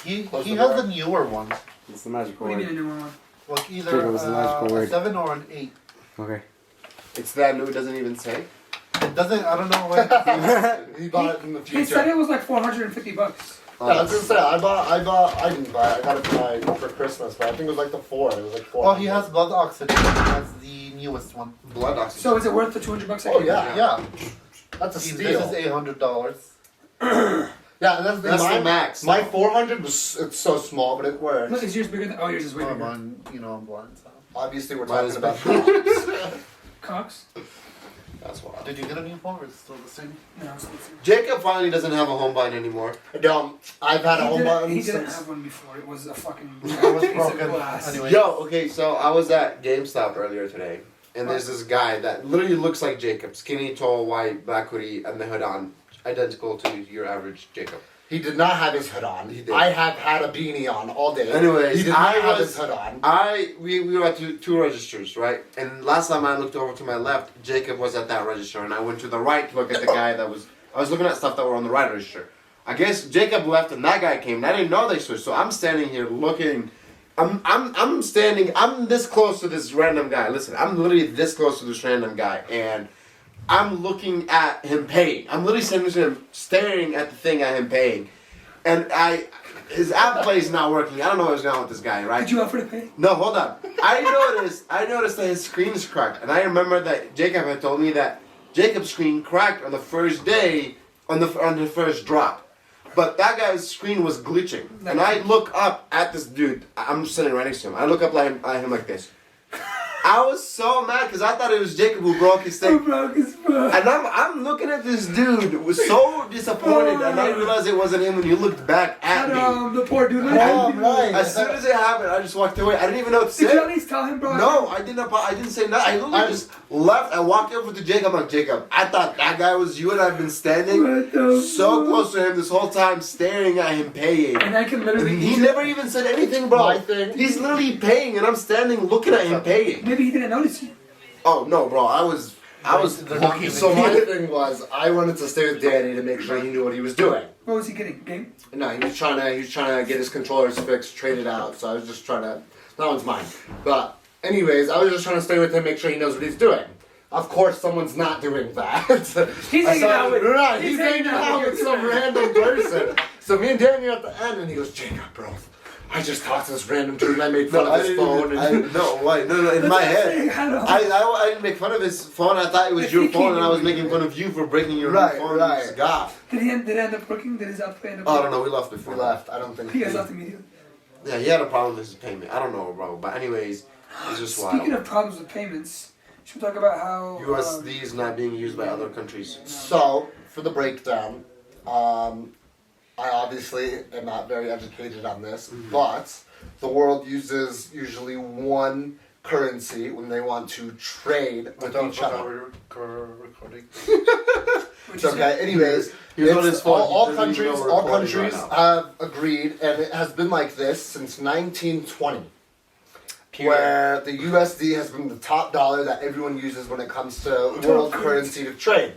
He Close he the has door. a newer one. It's the magical What do you word. mean a new one? Like either Jacob was the magical a word. 7 or an 8. Okay. It's that new, it doesn't even say. It doesn't. I don't know what. He bought it in the He future. said it was like $450. Yeah, I was gonna say I didn't buy it. I got it for Christmas, but I think it was like the 4. It was like 4. Oh, he has blood oxygen. That's the newest one. Blood oxygen. So is it worth the $200? Oh yeah, Yeah. that's a This steal. is $800. Yeah, and that's, That's the mine, max. My 400 was it's so small, but it works. Look, is yours bigger than? Oh, yours is way Oh, bigger. I'm I'm blind. So. Obviously, we're Mine is talking about. Cox? That's wild. Did you get a new phone or is it still the same? No, it's not. Jacob finally doesn't have a home button anymore. I've had a home button He didn't since. have one before. It was a fucking It was piece of broken. glass. Anyway. Yo, okay, so I was at GameStop earlier today, and there's this guy that literally looks like Jacob. Skinny, tall, white, black hoodie, and the hood on. Identical to your average Jacob. He did not have his hood on. He did. I have had a beanie on all day. Anyways, he did not I have was- his hood on. We were at two registers, right? And last time I looked over to my left, Jacob was at that register, and I went to the right to look at the guy that was. I was looking at stuff that were on the right register. I guess Jacob left and that guy came. And I didn't know they switched, so I'm standing here looking. I'm standing. I'm this close to this random guy. Listen, I'm literally this close to this random guy, and I'm looking at him paying. I'm literally standing to him, staring at the thing at him paying, and his Apple Pay is not working. I don't know what's going on with this guy, right? Did you offer to pay? No, hold on. I noticed that his screen is cracked, and I remember that Jacob had told me that Jacob's screen cracked on the first day, on the first drop, but that guy's screen was glitching. And I look up at this dude. I'm sitting right next to him. I look up at him like this. I was so mad because I thought it was Jacob who broke his thing. broke his phone. And I'm looking at this dude, was so disappointed, and I realized it wasn't him when he looked back at me. The poor dude. As soon as it happened, I just walked away. I didn't even know what to Did you at say. least tell him, bro? No, I didn't say nothing. I literally just left. I walked over to Jacob. I'm like, Jacob, I thought that guy was you, and I've been standing What the so fuck? close to him this whole time, staring at him paying. And I can literally. He never even said anything, bro. My thing- He's literally paying, and I'm standing looking at him paying. Maybe he didn't notice you. Oh no, bro, I was I was They're not giving So my thing was, I wanted to stay with Danny to make sure he knew what he was doing. What was he getting? Game? No, he was trying to get his controllers fixed, trade it out. So I was just trying to. That one's mine. But anyways, I was just trying to stay with him, make sure he knows what he's doing. Of course, someone's not doing that. He's hanging out with. Right, he's he's hanging out with some random person. So me and Danny are at the end, and he goes, "Jacob, bro, I just talked to this random dude, and I made fun of his phone." In my head, Hello. I didn't make fun of his phone. I thought it was your phone, and I was making fun of you for breaking your Right, phone. right. You just got. Did it end up working? Did his output end up Oh, I working? don't know. We left before. We left. I don't think. He guys left immediately. Yeah, he had a problem with his payment. I don't know, bro. But anyways, it's just wild. Speaking of problems with payments, should we talk about how USD is not being used by other countries. So for the breakdown, I obviously am not very educated on this, but the world uses usually one currency when they want to trade with each other. Recording. It's okay. Anyways, He's on his it's phone. all He doesn't even countries, know we're all recording countries right now. have agreed, and it has been like this since 1920, where the USD has been the top dollar that everyone uses when it comes to world currency to trade.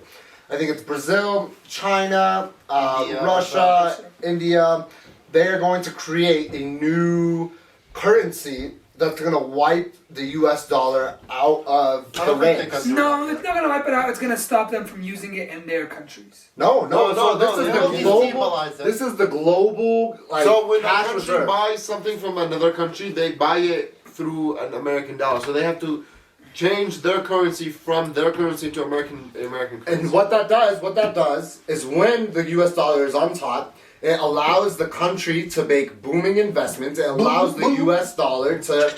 I think it's Brazil, China, India, Russia, India. They are going to create a new currency that's going to wipe the US dollar out of I the don't think they ranks. can do No, that. it's not gonna wipe it out. It's gonna stop them from using it in their countries. No, No, this is they the will global. destabilize it. This is the global like So when a cash country reserve. buys something from another country, they buy it through an American dollar. So they have to change their currency from their currency to American currency. And what that does is when the US dollar is on top, it allows the country to make booming investments. It allows the US dollar to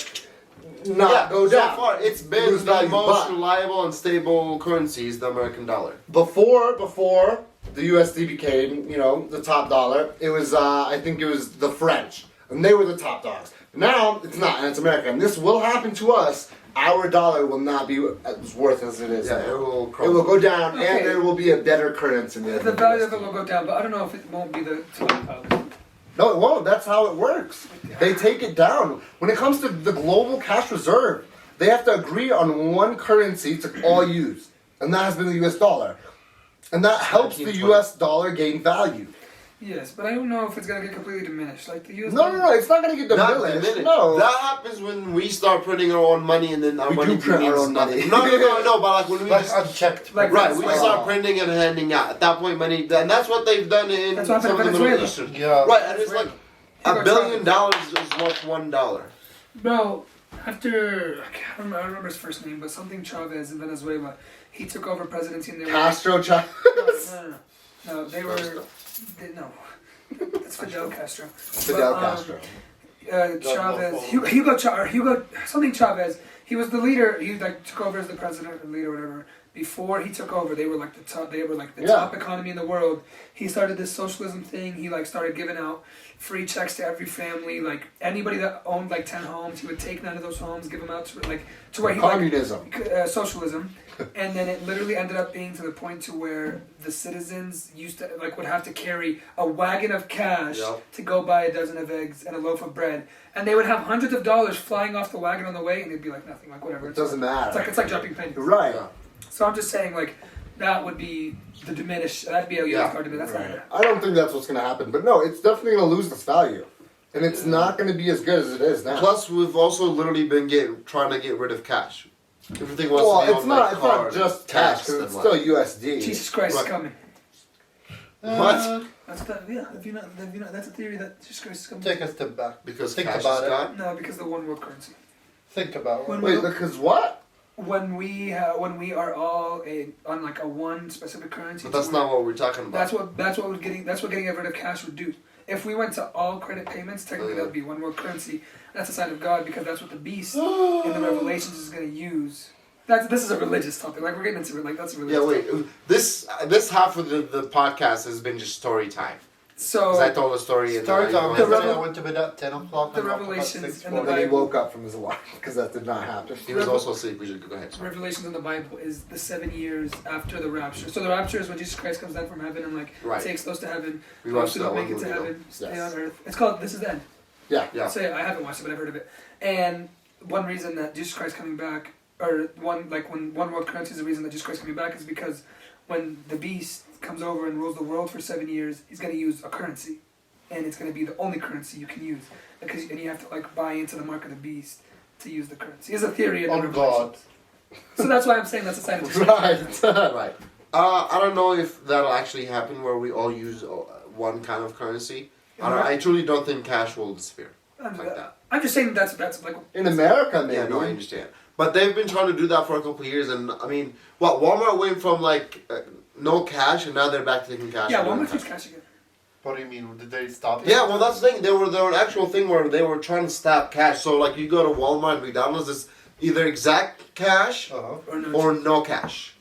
not go down. So far, it's been Lose the value, most but- reliable and stable currency is the American dollar. Before the USD became, the top dollar, it was I think it was the French, and they were the top dogs. Now it's not, and it's America, and this will happen to us. Our dollar will not be as worth as it is. Yeah, now. it will It will go down, Okay. and there will be a better currency. than The value USD. of it will go down, but I don't know if it won't be the $2,000. No, it won't. That's how it works. They take it down. When it comes to the global cash reserve, they have to agree on one currency to all use, and that has been the US dollar. And that helps the 1920. US dollar gain value. Yes, but I don't know if it's gonna get completely diminished. Like the US. No, it's not going to get Not diminished. diminished. No. That happens when we start printing our own money and then our We money do print our means own nothing. money. No, but like when we Like just, unchecked. Like- right, we Venezuela. start printing and handing out. At that point, money, and that's what they've done in That's some what of the happened in Middle Venezuela. Eastern. Yeah. Right, and it's like Hugo $1 billion Chavez. is worth $1. Bro, after I don't remember his first name, but something Chavez in Venezuela, he took over presidency and they were Castro Chavez. no, they were no. That's Fidel Castro. Fidel But, Castro. Chavez, Hugo, something Chavez. He was the leader. He like took over as the president or leader, or whatever. Before he took over, they were like the top. They were like the Yeah. top economy in the world. He started this socialism thing. He like started giving out free checks to every family. Like anybody that owned like 10 homes, he would take 9 of those homes, give them out to where he like Communism. socialism, and then it literally ended up being to the point to where the citizens used to would have to carry a wagon of cash Yep. to go buy a dozen of eggs and a loaf of bread, and they would have hundreds of dollars flying off the wagon on the way, and they'd be like nothing, like whatever. It doesn't matter. It's like dropping pennies. Right. Yeah. So I'm just saying like that would be the diminish. That'd be a Yeah. card to me. That's Right. I don't think that's what's going to happen. But no, it's definitely going to lose its value. And it's not going to be as good as it is now. Plus, we've also literally been trying to get rid of cash. Everything wants well, to be it's on not, like it's not card, just cash, text, because and it's what. still USD. Jesus Christ Right. is coming. What? That's that's a theory that Jesus Christ is coming. Take a step back. Because Think cash about is it. gone? No, because the one world currency. Think about it. When Wait, because what? when we are all on like a one specific currency. But that's not what we're talking about. That's what getting rid of cash would do. If we went to all credit payments, technically that would be one world currency. That's a sign of God because that's what the beast in the Revelations is going to use. This is a religious topic. Like we're getting into like that's a religious. Yeah, wait. This half of the podcast has been just story time. So Because I told a story. And Start then on I- The Wednesday. Revel- I went to bed at 10 o'clock. the and woke up at Revelations 6:40. and the And then he Bible. woke up from his alarm, because that did not happen. He was also asleep. We should go ahead. Sorry. Revelations in the Bible is the 7 years after the rapture. So the rapture is when Jesus Christ comes down from heaven and Right. takes those to heaven. We Those watched who that don't one make it to movie, though. heaven stay Yes. on earth. It's called This Is the End. Yeah. Yeah. So yeah, I haven't watched it, but I've heard of it. And one reason that Jesus Christ coming back or one like when one world currency is the reason that Jesus Christ coming back is because when the beast comes over and rules the world for 7 years, he's gonna use a currency, and it's gonna be the only currency you can use and you have to like buy into the mark of the beast to use the currency. It's a theory in Oh, God. So that's why I'm saying that's a sign of the Right. Right. I don't know if that'll actually happen where we all use one kind of currency. I truly don't think cash will disappear like that. I'm just saying that's like In America, maybe. Yeah, no, I understand. But they've been trying to do that for a couple of years, and I mean, what Walmart went from like no cash, and now they're back to taking cash. yeah, Walmart takes cash again. What do you mean? Did they stop it? Yeah, well, that's the thing. There were an actual thing where they were trying to stop cash. So like, you go to Walmart, McDonald's, it's either exact cash Uh-huh. or no cash.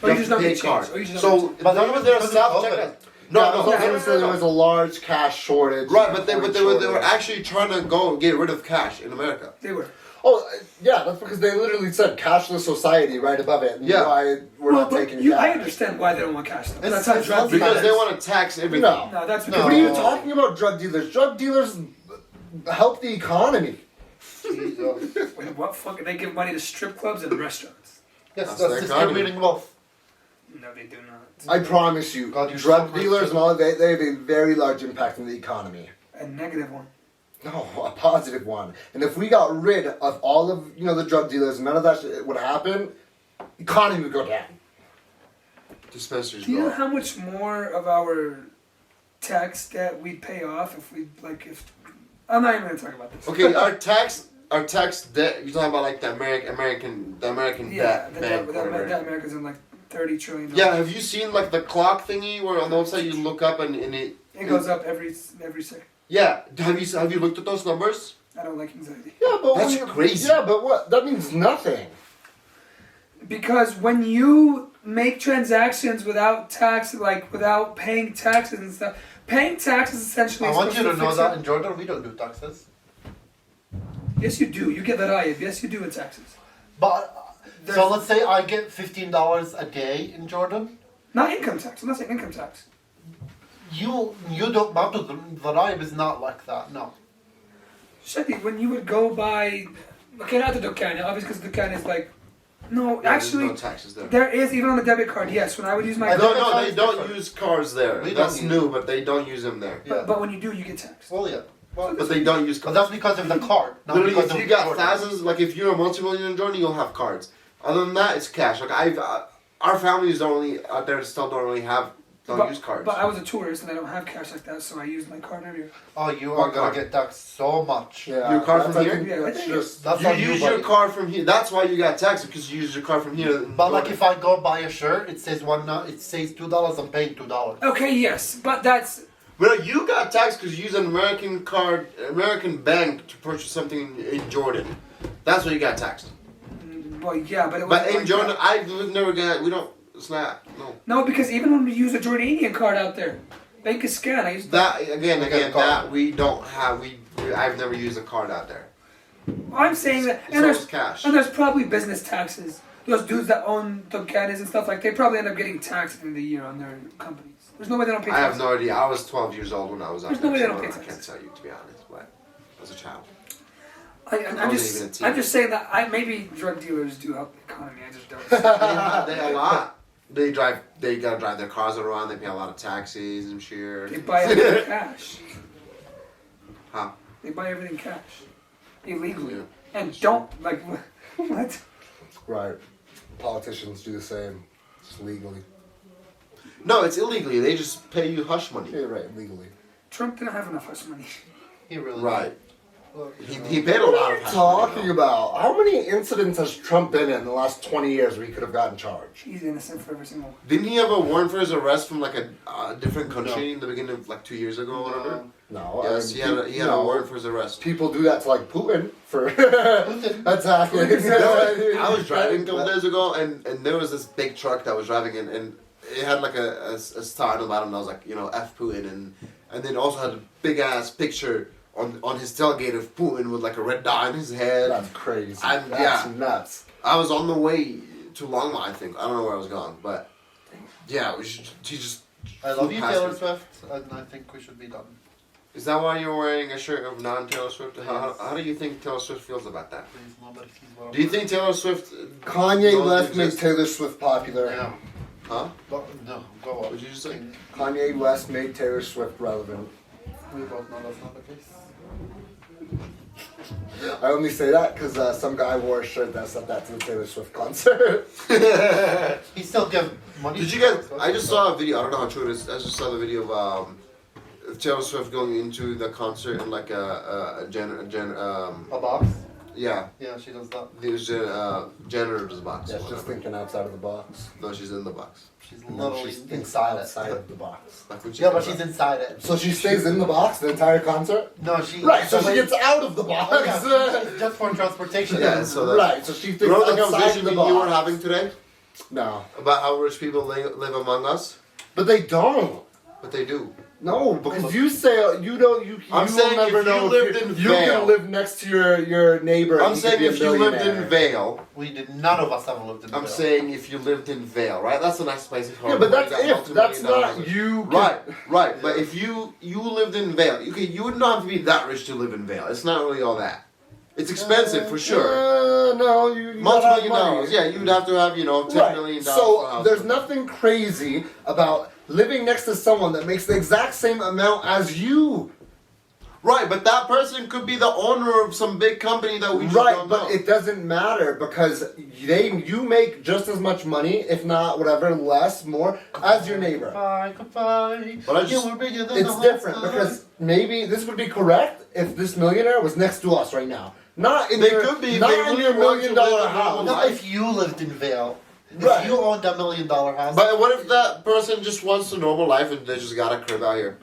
Or you just don't pay get card. change. Or you just So don't get But there that was was because of self COVID. checkout. No, No, there was a large cash shortage. Right, but they were shortage. actually trying to go get rid of cash in America. They were. Oh, yeah, that's because they literally said cashless society right above it. And Yeah. why we're not but taking I cash. understand why they don't want cash. Though. It's- That's how it's drug healthy. Because they dealers- want to tax everything. No. No, that's No. because What are you talking about, drug dealers? Drug dealers help the economy. Jesus. Wait, what fuck? They give money to strip clubs and restaurants. Yes, That's that's the distributing wealth. No, they do not. I promise you, God, you're drug so dealers Christian. and all they have a very large impact on the economy. A negative one. No, a positive one. And if we got rid of all of the drug dealers, none of that shit would happen. Economy would go down. Dispensaries Do you go know up. how much more of our tax debt we'd pay off if we if? I'm not even gonna talk about this. Okay, our tax debt. You're talking about like the American Yeah, debt the bank. whatever. America's in like $30 trillion. Yeah, have you seen like the clock thingy where on the website you look up and it It goes up every second. Yeah, have you looked at those numbers? I don't like anxiety. Yeah, but That's when you- crazy. Yeah, but what? That means nothing. Because when you make transactions without tax, like without paying taxes and stuff, paying taxes essentially. I is want you to supposed know fix that it. in Jordan we don't do taxes. Yes, you do. You get that ayah. Yes, you do in taxes. But so let's say I get $15 a day in Jordan. Not income tax. I'm not saying income tax. You don't want to. The Raib is not like that. No. Shadi, when you would go buy, okay, not the Dukkan, obviously because the Dukkan is like, no, Yeah, actually, there's no taxes there. there is even on the debit card. Yes, when I would use my, No, debit no, card they is don't different. use cards there. We That's don't new, but they don't use them there. Yeah. but when you do, you get taxed. Well, yeah. Well, But they don't use but cards. that's because of the card. Not Literally, because if of you got Jordan. thousands, like if you're a multi-millionaire in Jordan, you'll have cards. Other than that, it's cash. Like our families don't really out there still don't really don't use cards. But I was a tourist and I don't have cash like that, so I used my card everywhere. Oh, you What are gonna card? get taxed so much. Yeah, Your card that's, from I here? think, Yeah, that's I think just That's you on use buddy. your card from here. That's why you got taxed, because you use your card from here. in But like Jordan. if I go buy a shirt, it says it says $2. I'm paying $2. Okay, yes, but that's But you got taxed because you used an American card, American bank to purchase something in Jordan. That's why you got taxed. well, yeah, but it was. But in Jordan, we've never got. We don't. It's not. No. No, because even when we use a Jordanian card out there, bank is scan. I used That again, Okay, card. that we don't have. I've never used a card out there. I'm saying that, It's and always there's cash. and there's probably business taxes. Those dudes that own Dukkanis and stuff like they probably end up getting taxed at the end of the year on their companies. There's no way they don't pay I have taxes. no idea. I was 12 years old when I was out There's there. no way they so don't pay I can't taxes. tell you to be honest, but as a child. I'm wasn't even a just teen. I'm just saying that maybe drug dealers do help the economy. I just don't. They a lot. They gotta drive their cars around. They pay a lot of taxes. I'm sure. They buy everything cash. Huh? They buy everything cash illegally Yeah. and don't like what? right. Politicians do the same, just legally. No, it's illegally. They just pay you hush money. Yeah, right, legally. Trump didn't have enough hush money. He really Right. Look, He paid a What lot are of you hush talking money. about? How many incidents has Trump been in the last 20 years where he could have gotten charged? He's innocent for every single one. Didn't he have a warrant for his arrest from like a different country in the beginning of like 2 years ago or whatever? No. Yes, he had a warrant for his arrest. People do that to like Putin for attacking. I was driving a couple days ago, and there was this big truck that was driving in, and it had like a star on the bottom that was like, F Putin, and then also had a big ass picture on his tailgate of Putin with like a red dot in his head. That's crazy. I'm- That's yeah. nuts. I was on the way to Longmont, I think. I don't know where I was going, but yeah, he just I love you, passed Taylor me. Swift, and I think we should be done. Is that why you're wearing a shirt of non-Taylor Swift? How do you think Taylor Swift feels about that? Please, nobody sees what Do you think Taylor Swift... Kanye don't West made exist? Taylor Swift popular. Yeah. Huh? Go, no, go What on. did you just say? Kanye West made Taylor Swift relevant. We both know that's not the case. I only say that because some guy wore a shirt that said that to the Taylor Swift concert. He still give money. Did you guys... I just saw a video, I don't know how true it is, I just saw the video of Taylor Swift going into the concert in like a box? yeah, Yeah, she does that. there's janitor's box. Yeah, or she's whatever. thinking outside of the box. No, she's in the box. She's No, literally she's inside outside it. of the box. Like when she Yeah, but comes she's out. inside it. So she stays in the box the entire concert? No, she. Right, so she wait. gets out of the box. Oh, yeah, she's just for transportation. Yeah, so that- Right, so she thinks Remember the outside conversation the you box. were having today No, about how rich people live among us? but they don't. But they do. No, because you say you don't. You I'm will saying never if you know lived if in you Vail- can live next to your neighbor. I'm and saying could be a if you lived in millionaire. Vale, We did. None of us have lived in. I'm Vail. saying if you lived in Vale, right? That's a nice place. Yeah, but that's if. $1 That's million not you. Right, right. But if you lived in Vale, you would not have to be that rich to live in Vale. It's not really all that. It's expensive for sure. No, you Multiple gotta have million money. dollars. Yeah, you'd have to have $10 Right. million for a So house. there's nothing crazy about living next to someone that makes the exact same amount as you. Right, but that person could be the owner of some big company that we just Right, don't but know. it doesn't matter because you make just as much money, if not whatever, less, more, as your neighbor. Goodbye, goodbye. But I just- You were bigger than It's the different whole because sky. maybe this would be correct if this millionaire was next to us right now. Not in They your, could be if not they in really your want $1 million to live a normal house. Not life. if you lived in Vale. Right. If you owned $1 million house. But what if that person just wants a normal life and they just got a crib out here?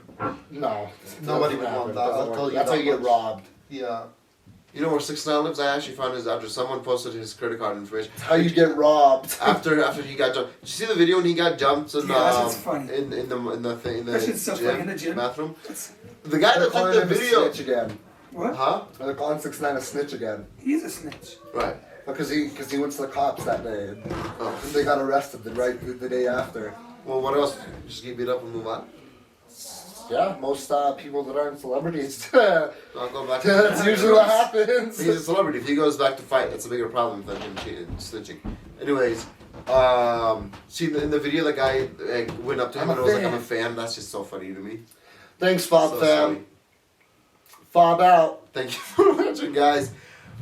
No, Nobody doesn't would want happen. that, I'll Doesn't tell work. you That's how that you get much. robbed. Yeah. You know where 6ix9ine lives? I actually found his address. Someone posted his credit card information. That's how you get robbed. After he got jumped. Did you see the video when he got jumped in, Yeah, that shit's funny. in the thing in the That shit's so funny, in the gym. bathroom? It's, The guy They're that took calling the him a video. snitch again. what? Huh? They're calling 6ix9ine a snitch again He's a snitch. Right. because he went to the cops that day and Oh. they got arrested the day after. Well, what else? Just get beat up and move on. Yeah, most people that aren't celebrities. I'll go back. That's usually what happens. He's a celebrity. If he goes back to fight, that's a bigger problem than him cheating, snitching. Anyways, see in the video, the guy went up to him I'm a and was like, fan. "I'm a fan." That's just so funny to me. Thanks, F.o.b.s So fam. sorry. F.o.b. out. Thank you for watching, guys.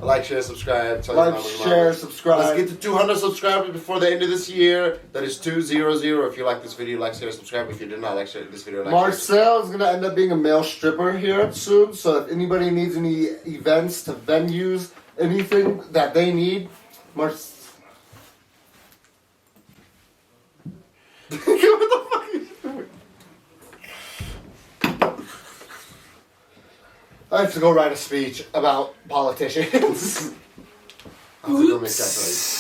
Like, share, subscribe. Tell your Like, mom and share, mom. subscribe. Let's get to 200 subscribers before the end of this year. That is 200. If you like this video, like, share, subscribe. If you did not like this video, like, share. Marcel is gonna end up being a male stripper here soon. So if anybody needs any events to venues, anything that they need, Marcel. What the fuck are you doing? I have to go write a speech about politicians. I have to go make that noise.